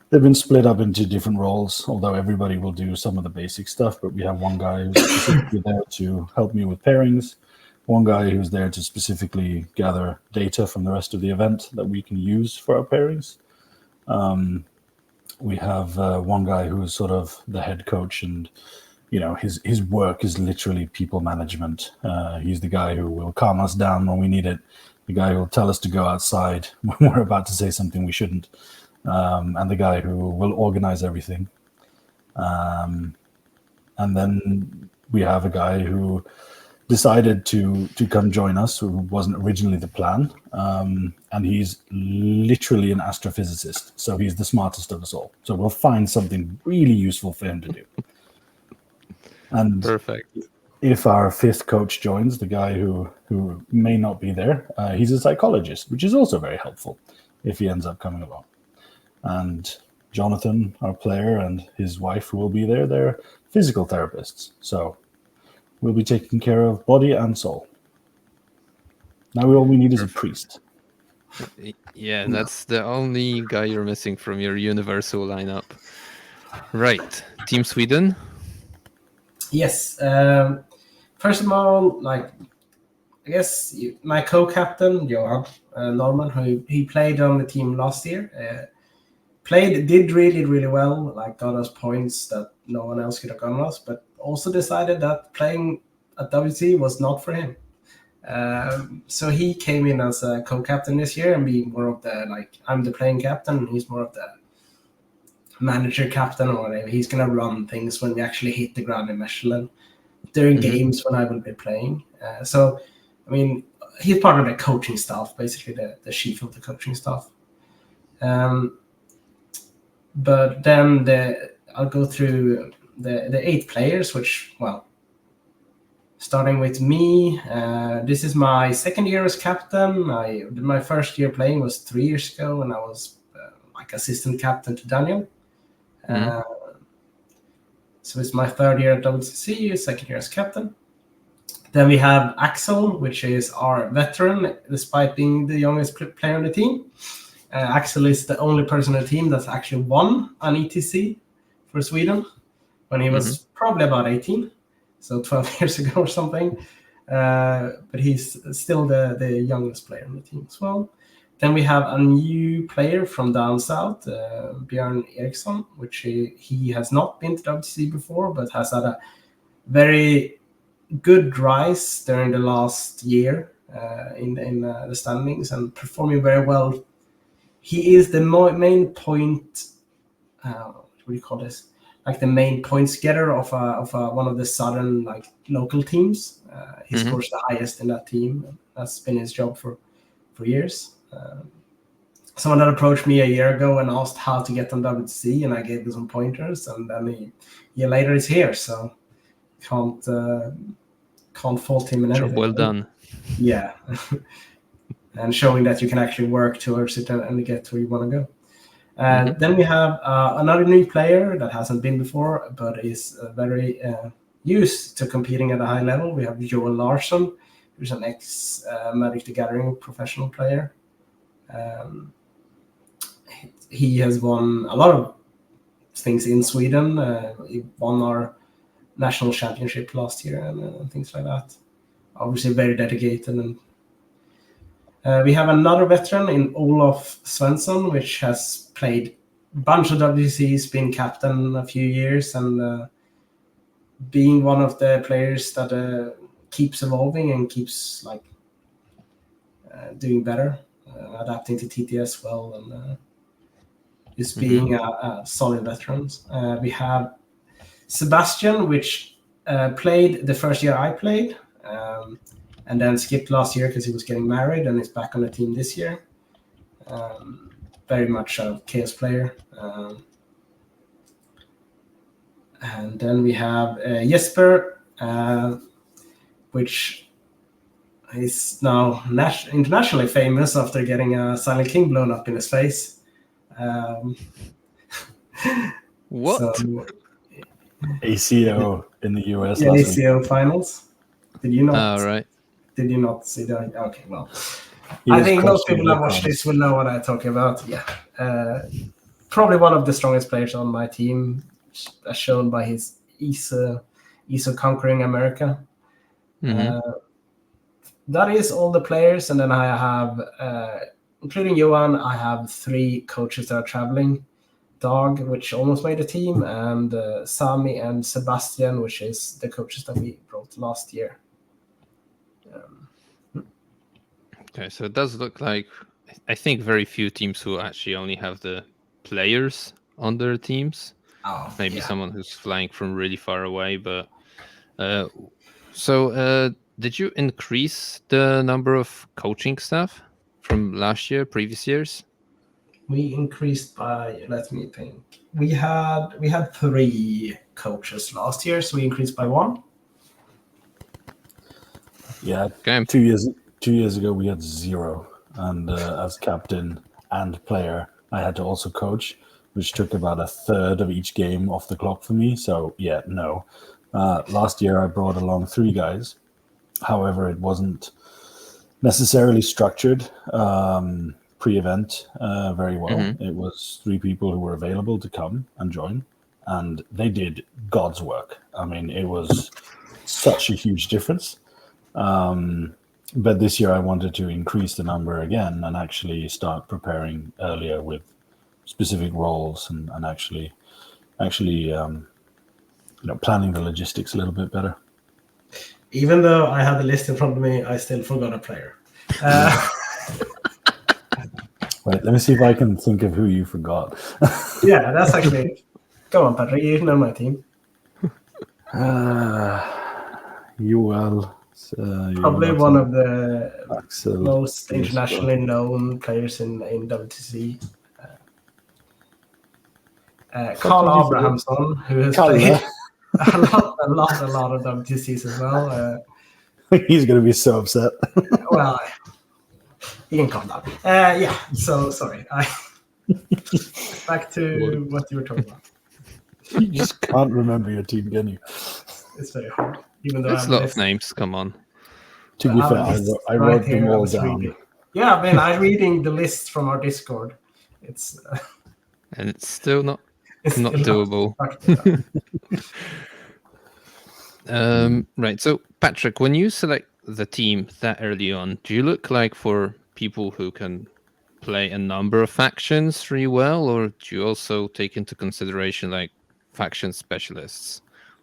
been split up into different roles, although everybody will do some of the basic stuff. But we have one guy who's specifically there to help me with pairings, one guy who's there to specifically gather data from the rest of the event that we can use for our pairings. We have one guy who is sort of the head coach, and his work is literally people management. He's the guy who will calm us down when we need it, the guy who will tell us to go outside when we're about to say something we shouldn't. And the guy who will organize everything. And then we have a guy who decided to come join us, who wasn't originally the plan. And he's literally an astrophysicist. So he's the smartest of us all. So we'll find something really useful for him to do. And perfect. If our 5th coach joins, the guy who may not be there, he's a psychologist, which is also very helpful if he ends up coming along. And Jonathan, our player, and his wife who will be there, they're physical therapists. So we'll be taking care of body and soul. Now all we need is a priest. Yeah, that's the only guy you're missing from your universal lineup. Right. Team Sweden? Yes. First of all, I guess my co-captain, Johan Norman, who he played on the team last year, did really, really well, got us points that no one else could have gotten us, but also decided that playing at WTC was not for him. So he came in as a co-captain this year and being more of the, I'm the playing captain, and he's more of the manager captain or whatever. He's going to run things when we actually hit the ground in Mechelen during games when I will be playing. He's part of the coaching staff, basically the chief of the coaching staff. But then I'll go through the 8 players, which, well, starting with me, this is my second year as captain. My first year playing was 3 years ago, and I was like assistant captain to Daniel. So it's my third year at WTC, second year as captain. Then we have Axel, which is our veteran, despite being the youngest player on the team. Axel is the only person on the team that's actually won an ETC for Sweden when he was probably about 18, so 12 years ago or something. But he's still the youngest player on the team as well. Then we have a new player from down south, Björn Eriksson, which he has not been to WTC before, but has had a very good rise during the last year in the standings and performing very well. He is the main point. What do you call this? Like the main points getter of one of the southern like local teams. He scores the highest in that team. That's been his job for years. Someone that approached me a year ago and asked how to get on WTC, and I gave him some pointers. And then a year later, he's here. So can't fault him in anything. Job well done. Yeah. And showing that you can actually work towards it and get where you want to go. Then we have another new player that hasn't been before, but is very used to competing at a high level. We have Joel Larsson, who's an ex-Magic the Gathering professional player. He has won a lot of things in Sweden. He won our national championship last year and things like that. Obviously very dedicated. And we have another veteran in Olof Svensson, which has played a bunch of WTCs, been captain a few years, and being one of the players that keeps evolving and keeps like doing better, adapting to TTS well, and is being a solid veteran. We have Sebastian, which played the first year I played, and then skipped last year because he was getting married, and is back on the team this year. Very much a chaos player. And then we have Jesper, which is now internationally famous after getting a Silent King blown up in his face. What? So, ACO in the US yeah, last week. ACO finals. Did you not? All right. Did you not see that? Okay, well. He I was think most people that questionable watch this will know what I'm talking about. Yeah. Probably one of the strongest players on my team, as shown by his ESO conquering America. That is all the players. And then I have, including Johan, I have 3 coaches that are traveling. Dag, which almost made the team, and Sami and Sebastian, which is the coaches that we brought last year. Okay, so it does look like, I think, very few teams who actually only have the players on their teams. Oh, Maybe yeah. someone who's flying from really far away, but so did you increase the number of coaching staff from last year, previous years? We increased by, let me think. We had 3 coaches last year, so we increased by 1. Yeah, Okay. 2 years ago we had 0, and as captain and player, I had to also coach, which took about a third of each game off the clock for me. So yeah, no. Last year I brought along 3 guys. However, it wasn't necessarily structured pre-event very well. It was 3 people who were available to come and join, and they did God's work. I mean, it was such a huge difference. But this year I wanted to increase the number again and actually start preparing earlier with specific roles and actually planning the logistics a little bit better. Even though I had the list in front of me, I still forgot a player. Wait, let me see if I can think of who you forgot. Yeah, that's actually... Go on, Patrick. You know my team. Joel. Probably one of the Axel, most internationally known players in WTC. Carl Abrahamsson, who has Kalle. played a lot of WTCs as well. He's going to be so upset. Well, he can calm down. Yeah, so sorry. Back to what you were talking about. You just can't remember your team, can you? It's very hard. Even though There's a lot of names, come on. To be fair, I wrote them all down. Reading. Yeah, I mean, I'm reading the list from our Discord. It's And it's still not still doable. Right. So, Patrick, when you select the team that early on, do you look like for people who can play a number of factions really well, or do you also take into consideration like faction specialists,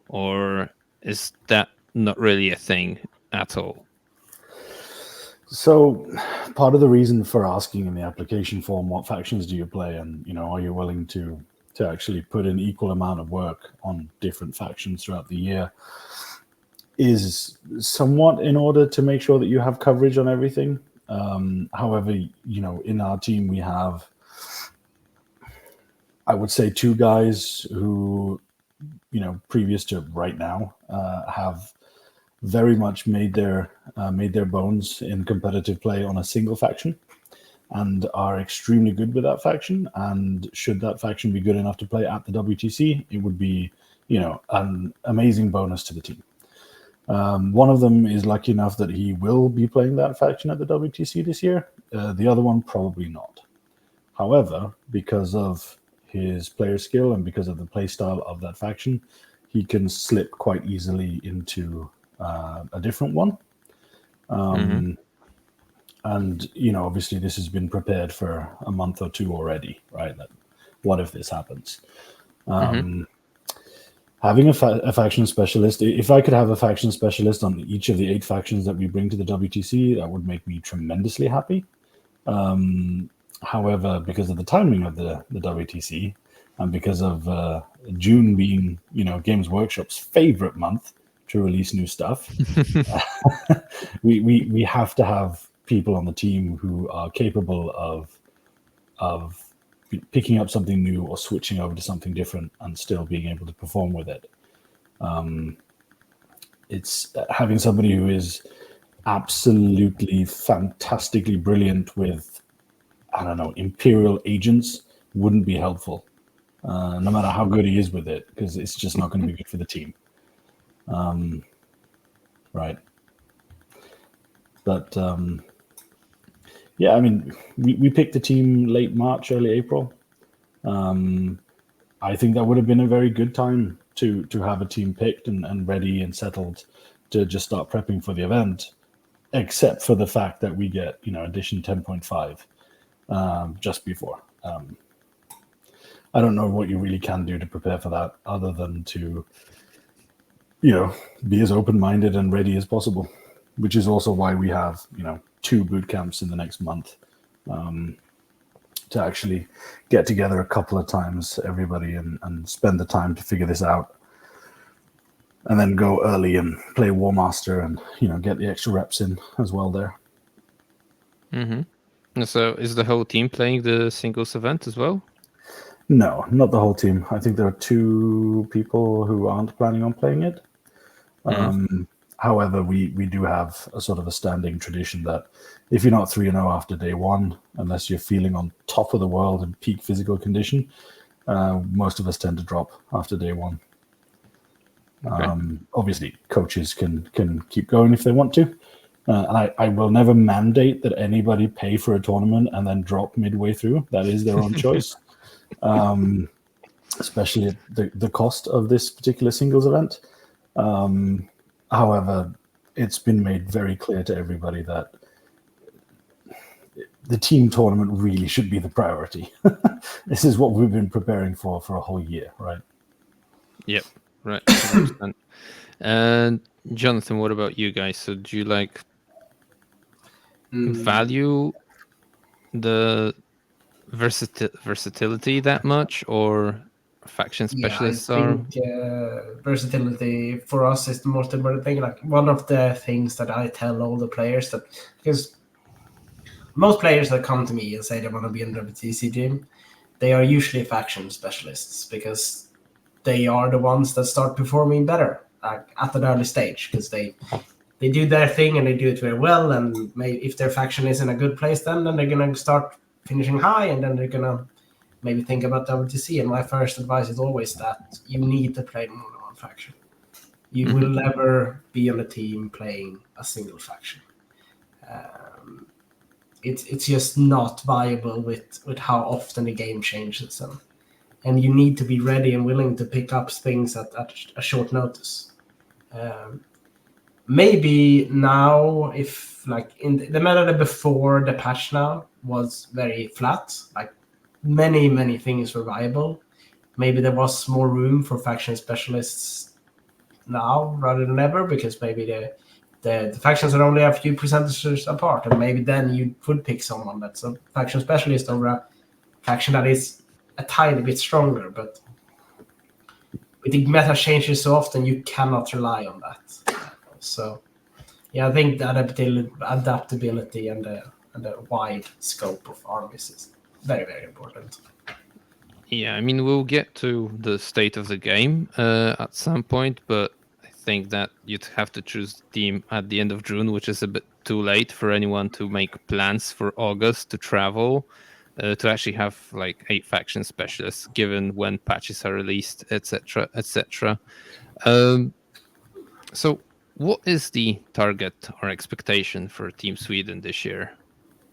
or is that not really a thing at all? So, part of the reason for asking in the application form, what factions do you play, and are you willing to actually put an equal amount of work on different factions throughout the year, is somewhat in order to make sure that you have coverage on everything. However, in our team we have, I would say, 2 guys who, previous to right now, have very much made their bones in competitive play on a single faction, and are extremely good with that faction. And should that faction be good enough to play at the WTC, it would be, an amazing bonus to the team. One of them is lucky enough that he will be playing that faction at the WTC this year. The other one probably not. However, because of his player skill and because of the play style of that faction, he can slip quite easily into a different one. And, obviously this has been prepared for a month or 2 already, right? What if this happens? Having a faction specialist, if I could have a faction specialist on each of the 8 factions that we bring to the WTC, that would make me tremendously happy. However, because of the timing of the WTC, and because of June being, Games Workshop's favorite month to release new stuff, we have to have people on the team who are capable of picking up something new or switching over to something different and still being able to perform with it. It's having somebody who is absolutely fantastically brilliant with, I don't know, Imperial agents wouldn't be helpful, no matter how good he is with it, because it's just not going to be good for the team. Right. But yeah, I mean, we picked the team late March, early April. I think that would have been a very good time to have a team picked and ready and settled to just start prepping for the event, except for the fact that we get, edition 10.5 just before. I don't know what you really can do to prepare for that other than to, be as open-minded and ready as possible, which is also why we have, 2 boot camps in the next month, to actually get together a couple of times, everybody, and spend the time to figure this out, and then go early and play War Master and, get the extra reps in as well there. So is the whole team playing the singles event as well? No, not the whole team. I think there are 2 people who aren't planning on playing it. However, we do have a sort of a standing tradition that if you're not 3-0 after day 1, unless you're feeling on top of the world in peak physical condition, most of us tend to drop after day 1. Okay. Obviously, coaches can keep going if they want to. And I will never mandate that anybody pay for a tournament and then drop midway through. That is their own choice, especially at the cost of this particular singles event. However, it's been made very clear to everybody that the team tournament really should be the priority. This is what we've been preparing for a whole year, right? Yep, right. 100%. And Jonathan, what about you guys? So do you value the versatility that much, or faction specialists I think versatility for us is the most important thing. Like, one of the things that I tell all the players, that because most players that come to me and say they want to be in the WTC team, they are usually faction specialists because they are the ones that start performing better at an early stage because they do their thing and they do it very well. And maybe if their faction is in a good place, then they're gonna start finishing high, and then they're gonna maybe think about WTC. And my first advice is always that you need to play more than one faction. You will never be on a team playing a single faction. It's just not viable with how often the game changes, and you need to be ready and willing to pick up things at a short notice. Maybe now, if like in the meta before the patch now was very flat, like many things were viable. Maybe there was more room for faction specialists now rather than ever, because maybe the factions are only a few percentages apart, and maybe then you could pick someone that's a faction specialist over a faction that is a tiny bit stronger. But with the meta changes so often, you cannot rely on that. So yeah, I think the adaptability and the wide scope of armies is very, very important. Yeah, I mean, we'll get to the state of the game at some point, but I think that you'd have to choose the team at the end of June, which is a bit too late for anyone to make plans for August to travel, to actually have like 8 faction specialists, given when patches are released, etc., etc. So what is the target or expectation for Team Sweden this year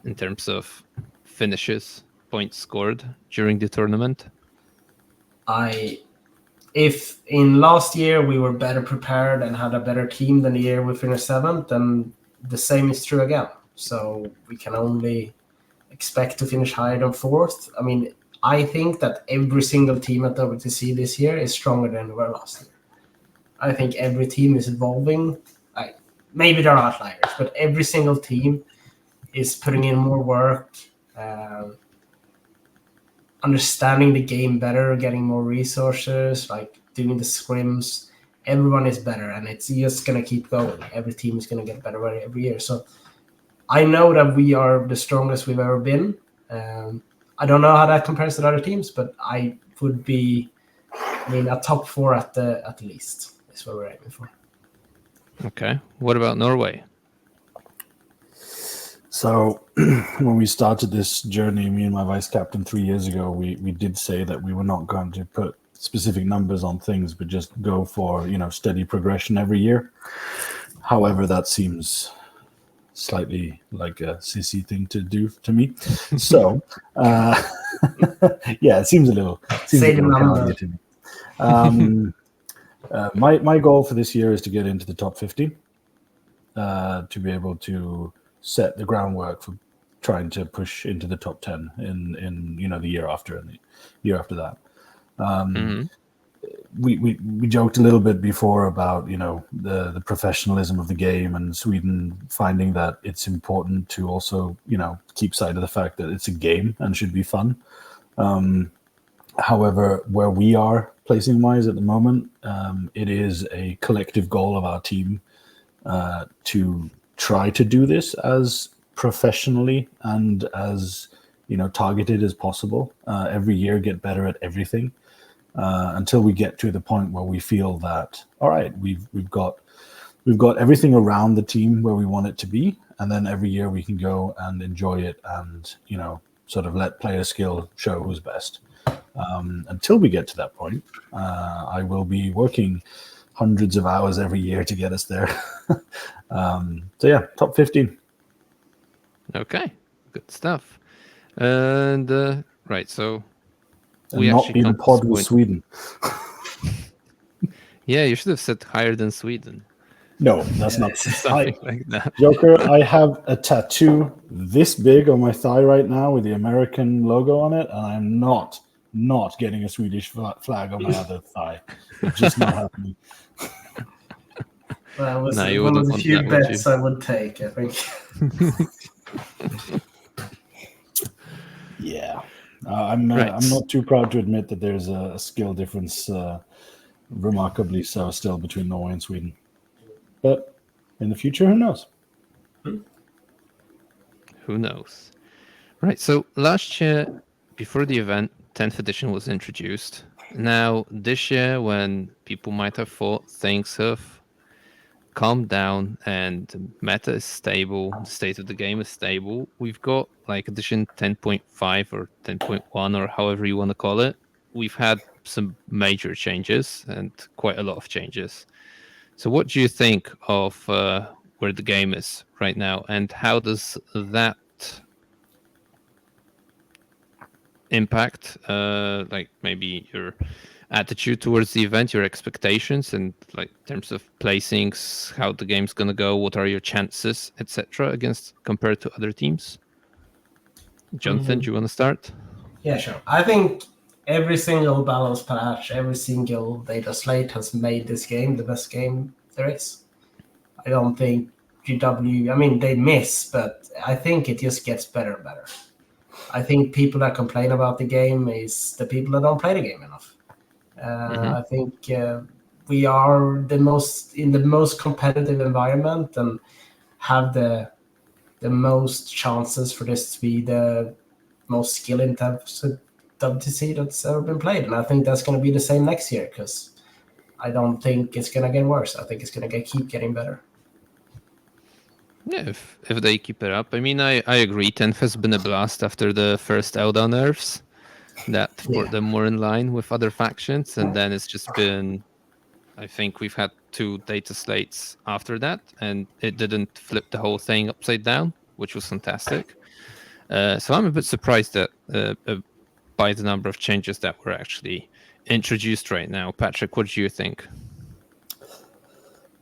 in terms of finishes, points scored during the tournament? If in last year we were better prepared and had a better team than the year we finished 7th, then the same is true again. So we can only expect to finish higher than 4th. I mean, I think that every single team at WTC this year is stronger than they were last year. I think every team is evolving. Maybe there are outliers, but every single team is putting in more work, understanding the game better, getting more resources, like doing the scrims. Everyone is better, and it's just going to keep going. Every team is going to get better every year. So I know that we are the strongest we've ever been. I don't know how that compares to the other teams, but I would be, a top 4 at the least is what we're aiming for. Okay. What about Norway? So when we started this journey, me and my vice captain 3 years ago, we did say that we were not going to put specific numbers on things, but just go for, steady progression every year. However, that seems slightly like a sissy thing to do to me. So, yeah, it seems a little childish to me. My goal for this year is to get into the top 50, to be able to set the groundwork for trying to push into the top 10 in the year after and the year after that. We joked a little bit before about the professionalism of the game, and Sweden finding that it's important to also keep sight of the fact that it's a game and should be fun. However, where we are placing wise at the moment, it is a collective goal of our team to try to do this as professionally and as targeted as possible. Every year, get better at everything until we get to the point where we feel that all right, we've got everything around the team where we want it to be, and then every year we can go and enjoy it and sort of let player skill show who's best. Until we get to that point, I will be working hundreds of hours every year to get us there. So yeah, top 15. Okay, good stuff. And right, so we not be in pod with Sweden. Yeah, you should have said higher than Sweden. No, that's not something like that. Joker, I have a tattoo this big on my thigh right now with the American logo on it, and I'm not getting a Swedish flag on my other thigh. It's just not happening. That was one of the few bets I would take, I think. Yeah. I'm not too proud to admit that there's a skill difference, remarkably so, still between Norway and Sweden. But in the future, who knows? Who knows? Right. So last year, before the event, 10th edition was introduced. Now, this year, when people might have thought things have calmed down and the meta is stable, the state of the game is stable, we've got like edition 10.5 or 10.1 or however you want to call it. We've had some major changes and quite a lot of changes. So, what do you think of where the game is right now, and how does that impact, like maybe your attitude towards the event, your expectations, and like in terms of placings, how the game's gonna go, what are your chances, etc., against compared to other teams? Jonathan, do you want to start? Yeah, sure. I think every single balance patch, every single data slate has made this game the best game there is. I don't think GW, I mean, they miss, but I think it just gets better and better. I think people that complain about the game is the people that don't play the game enough. I think we are in the most competitive environment and have the most chances for this to be the most skill-intensive WTC that's ever been played. And I think that's going to be the same next year, because I don't think it's going to get worse. I think it's going to keep getting better. Yeah, if they keep it up. I mean, I agree. 10th has been a blast after the first Elda nerfs. That brought them more in line with other factions. And then it's just been, I think we've had 2 data slates after that, and it didn't flip the whole thing upside down, which was fantastic. So I'm a bit surprised that by the number of changes that were actually introduced right now. Patrick, what do you think?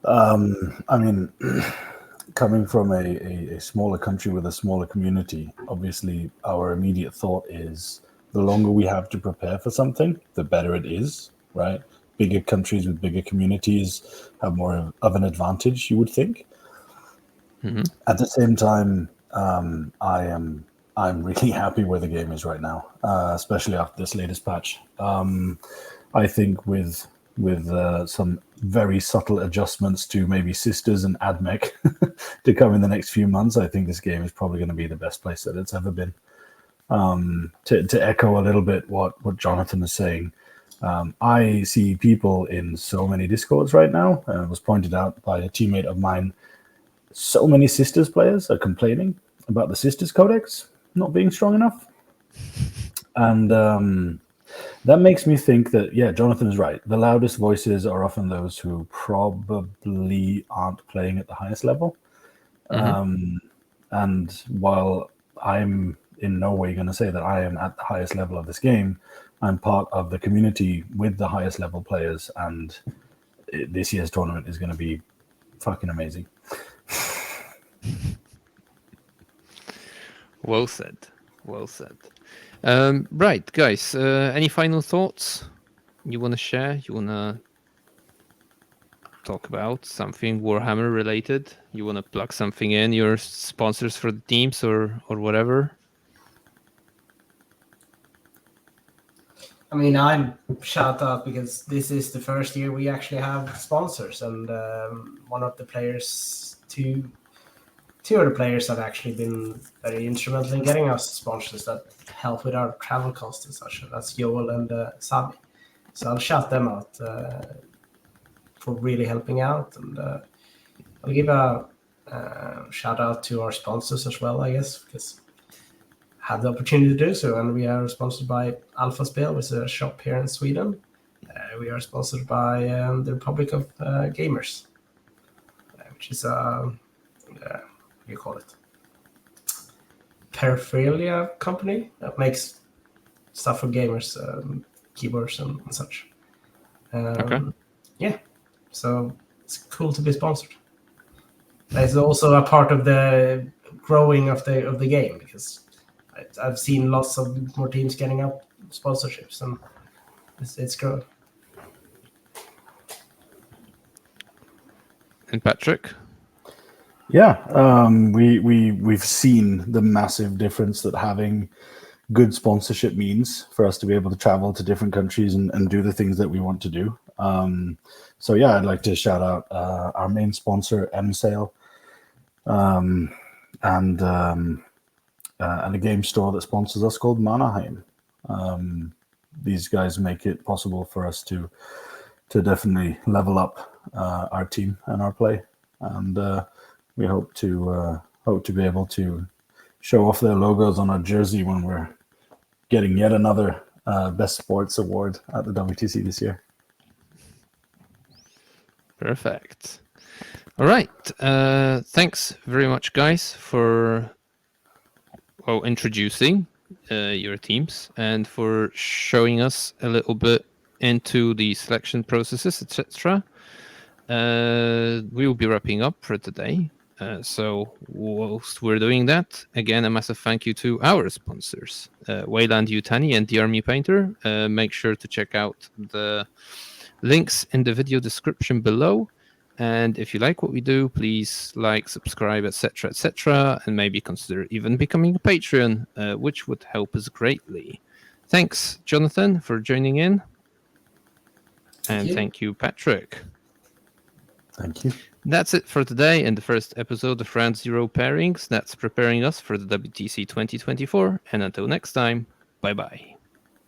I mean, coming from a smaller country with a smaller community, obviously our immediate thought is the longer we have to prepare for something, the better it is, right? Bigger countries with bigger communities have more of an advantage, you would think. At the same time, I'm really happy where the game is right now, especially after this latest patch. I think with some very subtle adjustments to maybe Sisters and AdMech to come in the next few months, I think this game is probably going to be the best place that it's ever been. To echo a little bit what Jonathan is saying, I see people in so many Discords right now, and it was pointed out by a teammate of mine, so many Sisters players are complaining about the Sisters Codex not being strong enough. And that makes me think that, yeah, Jonathan is right. The loudest voices are often those who probably aren't playing at the highest level. And while I'm in no way going to say that I am at the highest level of this game, I'm part of the community with the highest level players, and this year's tournament is going to be fucking amazing. Well said. Well said. Right, guys, any final thoughts you want to share? You want to talk about something Warhammer related? You want to plug something in, your sponsors for the teams or whatever? I mean, I'm shout out because this is the first year we actually have sponsors, and one of the players, two of the players have actually been very instrumental in getting us sponsors that help with our travel costs and such. That's Joel and Sabi. So I'll shout them out for really helping out, and I'll give a shout out to our sponsors as well, I guess, because have the opportunity to do so, and we are sponsored by Alpha Spel, which is a shop here in Sweden. We are sponsored by the Republic of Gamers, which is what do you call it? Peripheria company that makes stuff for gamers, keyboards and such. Okay. Yeah, so it's cool to be sponsored. It's also a part of the growing of the game, because I've seen lots of more teams getting up sponsorships, and it's growing. And Patrick? Yeah, we've seen the massive difference that having good sponsorship means for us to be able to travel to different countries and do the things that we want to do. So yeah, I'd like to shout out our main sponsor, MSale, and a game store that sponsors us called Manaheim. these guys make it possible for us to definitely level up our team and our play, and we hope to be able to show off their logos on our jersey when we're getting yet another Best Sports Award at the WTC this year. Perfect. All right. Thanks very much, guys, for introducing your teams and for showing us a little bit into the selection processes, etc. We will be wrapping up for today. So whilst we're doing that, again, a massive thank you to our sponsors, Weyland-Yutani and the Army Painter. Make sure to check out the links in the video description below. And if you like what we do, please like, subscribe, etc., and maybe consider even becoming a Patreon, which would help us greatly. Thanks, Jonathan, for joining in. And thank you, Patrick. Thank you. That's it for today in the first episode of Round Zero Pairings. That's preparing us for the WTC 2024. And until next time, bye-bye.